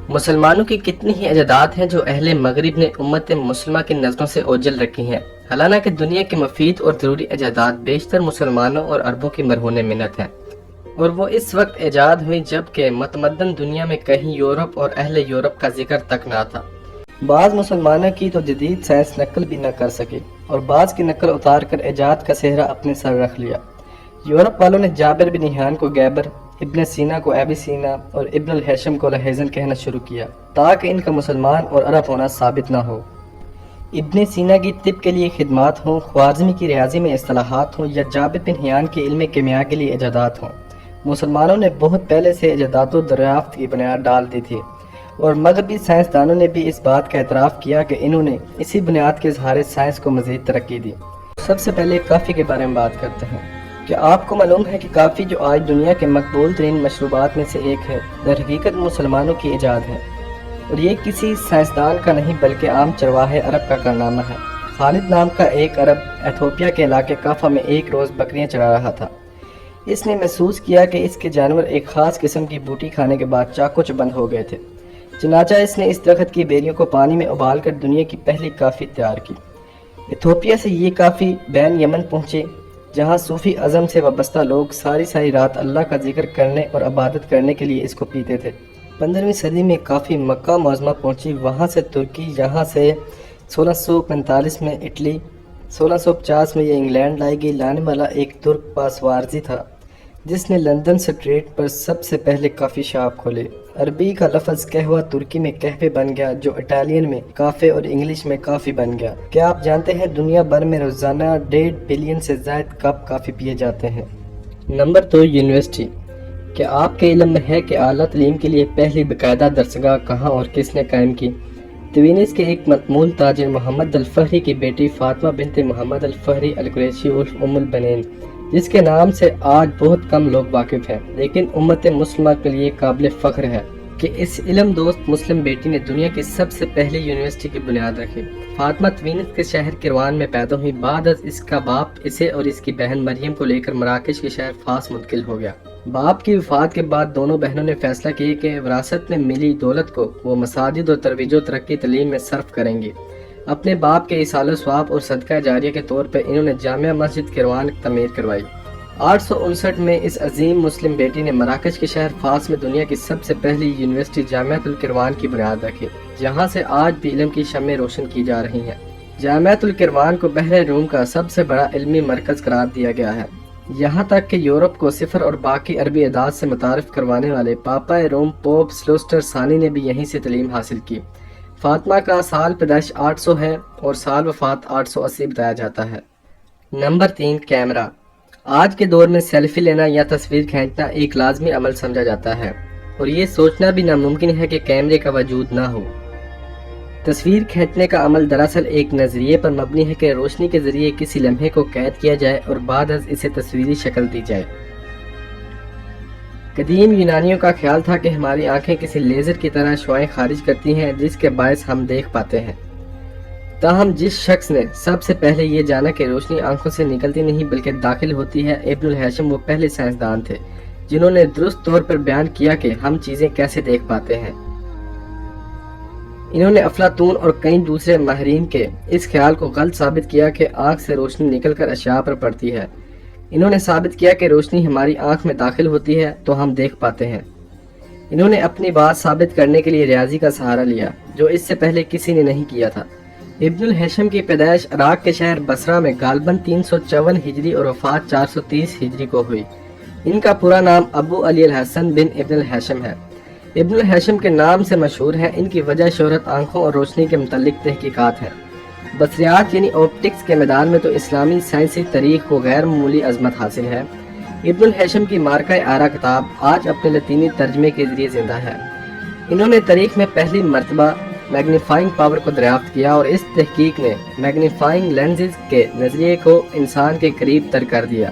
مسلمانوں کی کتنی ہی ایجادات ہیں جو اہل مغرب نے امت مسلمہ کی نظروں سے اوجھل رکھی ہیں، حالانکہ دنیا کے مفید اور ضروری ایجادات بیشتر مسلمانوں اور عربوں کی مرہون منت ہیں، اور وہ اس وقت ایجاد ہوئی جب کہ متمدن دنیا میں کہیں یورپ اور اہل یورپ کا ذکر تک نہ تھا۔ بعض مسلمانوں کی تو جدید سائنس نقل بھی نہ کر سکی اور بعض کی نقل اتار کر ایجاد کا صحرا اپنے سر رکھ لیا۔ یورپ والوں نے جابر بن حیان کو گیبر، ابن سینا کو ابی سینا اور ابن الہیشم کو لہیزن کہنا شروع کیا تاکہ ان کا مسلمان اور عرب ہونا ثابت نہ ہو۔ ابن سینا کی طب کے لیے خدمات ہوں، خوارزمی کی ریاضی میں اصطلاحات ہوں یا جابر بن حیان کے علم کیمیا کے لیے ایجادات ہوں، مسلمانوں نے بہت پہلے سے ایجادات و دریافت کی بنیاد ڈال دی تھی، اور مغربی سائنسدانوں نے بھی اس بات کا اعتراف کیا کہ انہوں نے اسی بنیاد کے اظہار سائنس کو مزید ترقی دی۔ سب سے پہلے کافی کے بارے میں بات کرتے ہیں۔ کیا آپ کو معلوم ہے کہ کافی جو آج دنیا کے مقبول ترین مشروبات میں سے ایک ہے، در حقیقت مسلمانوں کی ایجاد ہے، اور یہ کسی سائنسدان کا نہیں بلکہ عام چرواہے عرب کا کارنامہ ہے۔ خالد نام کا ایک عرب ایتھوپیا کے علاقے کافا میں ایک روز بکریاں چرا رہا تھا۔ اس نے محسوس کیا کہ اس کے جانور ایک خاص قسم کی بوٹی کھانے کے بعد چاقو چبند ہو گئے تھے، چنانچہ اس نے اس درخت کی بیریوں کو پانی میں ابال کر دنیا کی پہلی کافی تیار کی۔ ایتھوپیا سے یہ کافی بین یمن پہنچے، جہاں صوفی ازم سے وابستہ لوگ ساری رات اللہ کا ذکر کرنے اور عبادت کرنے کے لیے اس کو پیتے تھے۔ 15ویں صدی میں کافی مکہ معظمہ پہنچی، وہاں سے ترکی، یہاں سے 1645 میں اٹلی، 1650 میں یہ انگلینڈ لائی گئی۔ لانے والا ایک ترک پاسوارزی تھا جس نے لندن سٹریٹ پر سب سے پہلے کافی شاپ کھولے۔ عربی کا لفظ قہوہ ترکی میں قہوے بن گیا، جو اٹالین میں کافے اور انگلش میں کافی بن گیا۔ کیا آپ جانتے ہیں دنیا بھر میں روزانہ 1.5 بلین سے زائد کپ کافی پیے جاتے ہیں؟ Number 2، university. کیا آپ کے علم میں ہے کہ اعلیٰ تعلیم کے لیے پہلی باقاعدہ درسگاہ کہاں اور کس نے قائم کی؟ تونس کے ایک مقبول تاجر محمد الفہری کی بیٹی فاطمہ بنت محمد الفہری القریشی عرف ام البنین، جس کے نام سے آج بہت کم لوگ واقف ہیں، لیکن امت مسلمہ کے لیے قابل فخر ہے کہ اس علم دوست مسلم بیٹی نے دنیا کی سب سے پہلی یونیورسٹی کی بنیاد رکھی۔ فاطمہ تونس کے شہر کروان میں پیدا ہوئی، بعد از اس کا باپ اسے اور اس کی بہن مریم کو لے کر مراکش کے شہر فاس منتقل ہو گیا۔ باپ کی وفات کے بعد دونوں بہنوں نے فیصلہ کیا کہ وراثت میں ملی دولت کو وہ مساجد اور ترویج و ترقی تعلیم میں صرف کریں گی۔ اپنے باپ کے ایصال و ثواب اور صدقہ جاریہ کے طور پر انہوں نے جامع مسجد کروان تعمیر کروائی۔ 859 میں اس عظیم مسلم بیٹی نے مراکش کے شہر فاس میں دنیا کی سب سے پہلی یونیورسٹی جامعۃ القروان کی بنیاد رکھی، جہاں سے آج بھی علم کی شمعیں روشن کی جا رہی ہیں۔ جامعۃ القروان کو بحر روم کا سب سے بڑا علمی مرکز قرار دیا گیا ہے، یہاں تک کہ یورپ کو صفر اور باقی عربی اعداد سے متعارف کروانے والے پاپا روم پوپ سلوسٹر ثانی نے بھی یہیں سے تعلیم حاصل کی۔ فاطمہ کا سال پیدائش 800 ہے اور سال وفات 880 بتایا جاتا ہے۔ Number 3، camera. آج کے دور میں سیلفی لینا یا تصویر کھینچنا ایک لازمی عمل سمجھا جاتا ہے، اور یہ سوچنا بھی ناممکن ہے کہ کیمرے کا وجود نہ ہو۔ تصویر کھینچنے کا عمل دراصل ایک نظریے پر مبنی ہے کہ روشنی کے ذریعے کسی لمحے کو قید کیا جائے اور بعد از اسے تصویری شکل دی جائے۔ قدیم یونانیوں کا خیال تھا کہ ہماری آنکھیں کسی لیزر کی طرح شعاعیں خارج کرتی ہیں جس کے باعث ہم دیکھ پاتے ہیں۔ تاہم جس شخص نے سب سے پہلے یہ جانا کہ روشنی آنکھوں سے نکلتی نہیں بلکہ داخل ہوتی ہے، ابن الہیشم وہ پہلے سائنسدان تھے جنہوں نے درست طور پر بیان کیا کہ ہم چیزیں کیسے دیکھ پاتے ہیں۔ انہوں نے افلاطون اور کئی دوسرے ماہرین کے اس خیال کو غلط ثابت کیا کہ آنکھ سے روشنی نکل کر اشیاء پر پڑتی ہے۔ انہوں نے ثابت کیا کہ روشنی ہماری آنکھ میں داخل ہوتی ہے تو ہم دیکھ پاتے ہیں۔ انہوں نے اپنی بات ثابت کرنے کے لیے ریاضی کا سہارا لیا، جو اس سے پہلے کسی نے نہیں کیا تھا۔ ابن الہیشم کی پیدائش عراق کے شہر بصرہ میں غالباً 354 ہجری اور وفات 430 ہجری کو ہوئی۔ ان کا پورا نام ابو علی الحسن بن ابن الہیشم ہے۔ ابن الہیشم کے نام سے مشہور ہے، ان کی وجہ شہرت آنکھوں اور روشنی کے متعلق تحقیقات ہیں۔ بصریات یعنی آپٹکس کے میدان میں تو اسلامی سائنسی تاریخ کو غیر معمولی عظمت حاصل ہے۔ ابن الہیشم کی مارکہ آرا کتاب آج اپنے لاطینی ترجمے کے ذریعے زندہ ہے۔ انہوں نے تاریخ میں پہلی مرتبہ میگنیفائنگ پاور کو دریافت کیا اور اس تحقیق نے میگنیفائنگ لینزز کے نظریے کو انسان کے قریب تر کر دیا۔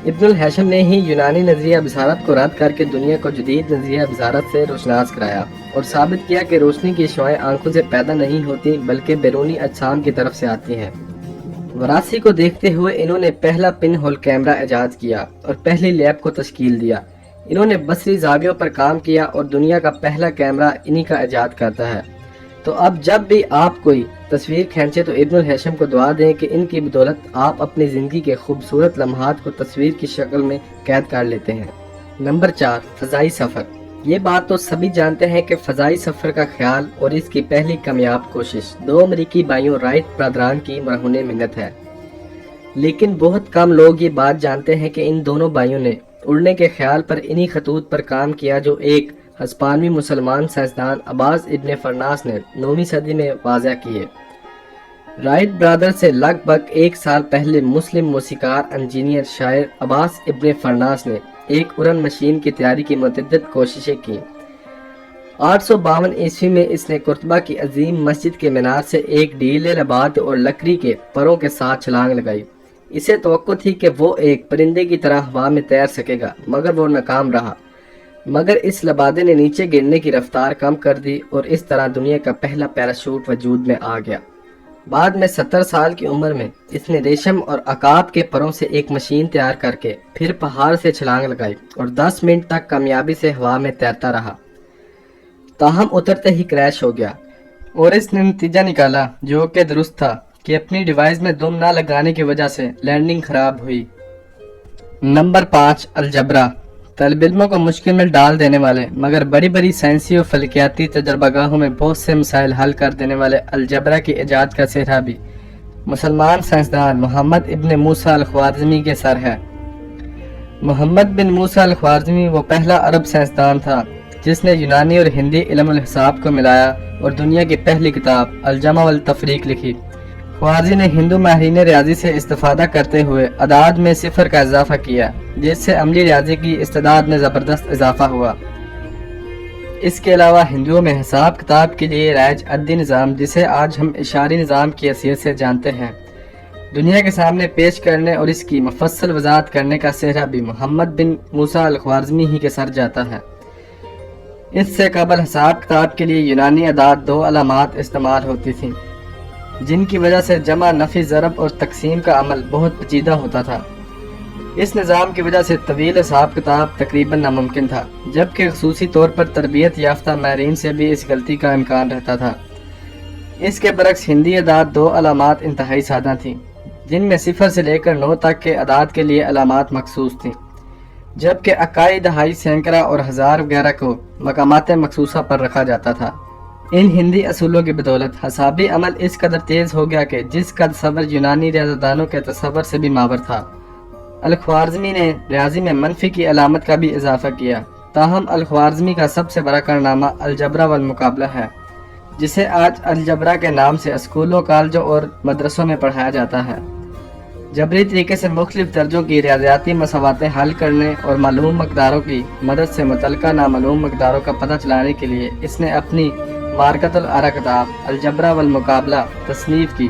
ابن الہیشم نے ہی یونانی نظریہ بصارت کو رد کر کے دنیا کو جدید نظریہ بصارت سے روشناس کرایا اور ثابت کیا کہ روشنی کی شعاعیں آنکھوں سے پیدا نہیں ہوتی بلکہ بیرونی اجسام کی طرف سے آتی ہیں۔ وراثی کو دیکھتے ہوئے انہوں نے پہلا پن ہول کیمرہ ایجاد کیا اور پہلی لیب کو تشکیل دیا۔ انہوں نے بصری زاویوں پر کام کیا اور دنیا کا پہلا کیمرہ انہی کا ایجاد کرتا ہے۔ تو اب جب بھی آپ کوئی تصویر کھینچے تو ابن الہیثم کو دعا دیں کہ ان کی بدولت آپ اپنی زندگی کے خوبصورت لمحات کو تصویر کی شکل میں قید کر لیتے ہیں۔ نمبر 4، فضائی سفر۔ یہ بات تو سبھی جانتے ہیں کہ فضائی سفر کا خیال اور اس کی پہلی کامیاب کوشش دو امریکی بھائیوں رائٹ برادران کی مرہون محنت ہے، لیکن بہت کم لوگ یہ بات جانتے ہیں کہ ان دونوں بھائیوں نے اڑنے کے خیال پر انہی خطوط پر کام کیا جو ایک ہسپانوی مسلمان سائنسدان عباس ابن فرناس نے 9ویں صدی میں واضح کیے۔ رائٹ برادر سے لگ بھگ 1 سال پہلے مسلم موسیقار، انجینئر، شاعر عباس ابن فرناس نے ایک اڑن مشین کی تیاری کی متعدد کوششیں کی۔ 852 عیسوی میں اس نے قرطبہ کی عظیم مسجد کے مینار سے ایک ڈھیلے لبات اور لکڑی کے پروں کے ساتھ چھلانگ لگائی۔ اسے توقع تھی کہ وہ ایک پرندے کی طرح ہوا میں تیر سکے گا، مگر وہ ناکام رہا۔ مگر اس لبادے نے نیچے گرنے کی رفتار کم کر دی اور اس طرح دنیا کا پہلا پیراشوٹ وجود میں آ گیا۔ بعد میں 70 سال کی عمر میں اس نے ریشم اور عقاب کے پروں سے ایک مشین تیار کر کے پھر پہاڑ سے چھلانگ لگائی اور 10 منٹ تک کامیابی سے ہوا میں تیرتا رہا، تاہم اترتے ہی کریش ہو گیا، اور اس نے نتیجہ نکالا جو کہ درست تھا کہ اپنی ڈیوائس میں دم نہ لگانے کی وجہ سے لینڈنگ خراب ہوئی۔ Number 5، algebra. طالب علموں کو مشکل میں ڈال دینے والے مگر بڑی بڑی سائنسی اور فلکیاتی تجربہ گاہوں میں بہت سے مسائل حل کر دینے والے الجبرا کی ایجاد کا سہرا بھی مسلمان سائنسدان محمد ابن موسیٰ الخوارزمی کے سر ہے۔ محمد بن موسیٰ الخوارزمی وہ پہلا عرب سائنسدان تھا جس نے یونانی اور ہندی علم الحساب کو ملایا اور دنیا کی پہلی کتاب الجمع والتفریق لکھی۔ خوارزمی نے ہندو ماہرین ریاضی سے استفادہ کرتے ہوئے اعداد میں صفر کا اضافہ کیا، جس سے عملی ریاضی کی استعداد میں زبردست اضافہ ہوا۔ اس کے علاوہ ہندوؤں میں حساب کتاب کے لیے رائج عددی نظام، جسے آج ہم اشاری نظام کی حیثیت سے جانتے ہیں، دنیا کے سامنے پیش کرنے اور اس کی مفصل وضاحت کرنے کا سہرا بھی محمد بن موسیٰ الخوارزمی ہی کے سر جاتا ہے۔ اس سے قبل حساب کتاب کے لیے یونانی اعداد 2 علامات استعمال ہوتی تھیں، جن کی وجہ سے جمع، نفی، ضرب اور تقسیم کا عمل بہت پیچیدہ ہوتا تھا۔ اس نظام کی وجہ سے طویل حساب کتاب تقریباً ناممکن تھا، جبکہ خصوصی طور پر تربیت یافتہ ماہرین سے بھی اس غلطی کا امکان رہتا تھا۔ اس کے برعکس ہندی اعداد 2 علامات انتہائی سادہ تھیں، جن میں 0 سے لے کر 9 تک کے اعداد کے لیے علامات مخصوص تھیں، جبکہ اکائی، دہائی، سینکڑا اور ہزار وغیرہ کو مقامات مخصوصہ پر رکھا جاتا تھا۔ ان ہندی اصولوں کی بدولت حسابی عمل اس قدر تیز ہو گیا کہ جس کا تصور یونانی ریاضیدانوں کے تصور سے بھی ماور تھا۔ الخوارزمی نے ریاضی میں منفی کی علامت کا بھی اضافہ کیا، تاہم الخوارزمی کا سب سے بڑا کارنامہ الجبرا والمقابلہ ہے، جسے آج الجبرا کے نام سے اسکولوں، کالجوں اور مدرسوں میں پڑھایا جاتا ہے۔ جبری طریقے سے مختلف درجوں کی ریاضیاتی مساواتیں حل کرنے اور معلوم مقداروں کی مدد سے متعلقہ نامعلوم مقداروں کا پتہ چلانے کے لیے اس نے اپنی مارکت الارا کتاب الجبرا والمقابلہ تصنیف کی،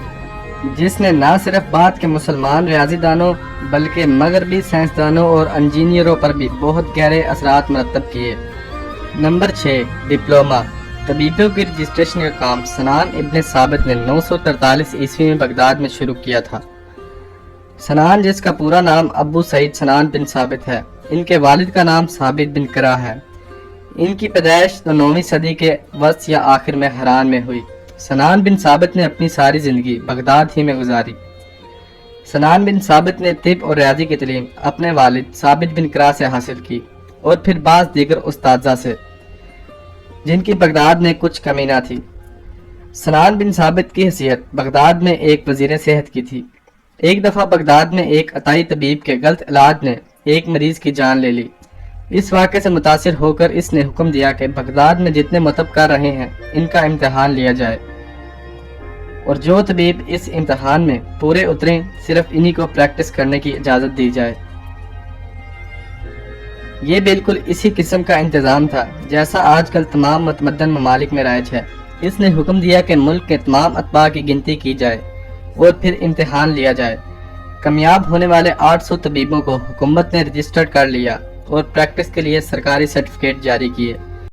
جس نے نہ صرف بعد کے مسلمان ریاضی دانوں بلکہ مغربی سائنسدانوں اور انجینئروں پر بھی بہت گہرے اثرات مرتب کیے۔ Number 6، diploma. طبیبوں کی رجسٹریشن کا کام سنان ابن ثابت نے 943 عیسوی میں بغداد میں شروع کیا تھا۔ سنان، جس کا پورا نام ابو سعید سنان بن ثابت ہے، ان کے والد کا نام ثابت بن کرا ہے۔ ان کی پیدائش 9ویں صدی کے وسط یا آخر میں حران میں ہوئی۔ سنان بن ثابت نے اپنی ساری زندگی بغداد ہی میں گزاری۔ سنان بن ثابت نے طب اور ریاضی کی تعلیم اپنے والد ثابت بن کرا سے حاصل کی اور پھر بعض دیگر استاذہ سے، جن کی بغداد میں کچھ کمی نہ تھی۔ سنان بن ثابت کی حیثیت بغداد میں ایک وزیر صحت کی تھی۔ ایک دفعہ بغداد میں ایک عطائی طبیب کے غلط علاج نے ایک مریض کی جان لے لی۔ اس واقعے سے متاثر ہو کر اس نے حکم دیا کہ بغداد میں جتنے مطب کر رہے ہیں ان کا امتحان لیا جائے، اور جو طبیب اس امتحان میں پورے اتریں صرف انہی کو پریکٹس کرنے کی اجازت دی جائے۔ یہ بالکل اسی قسم کا انتظام تھا جیسا آج کل تمام متمدن ممالک میں رائج ہے۔ اس نے حکم دیا کہ ملک کے تمام اتباع کی گنتی کی جائے اور پھر امتحان لیا جائے۔ کامیاب ہونے والے 800 طبیبوں کو حکومت نے رجسٹر کر لیا اور پریکٹس کے لیے سرکاری سرٹیفکیٹ جاری کیے۔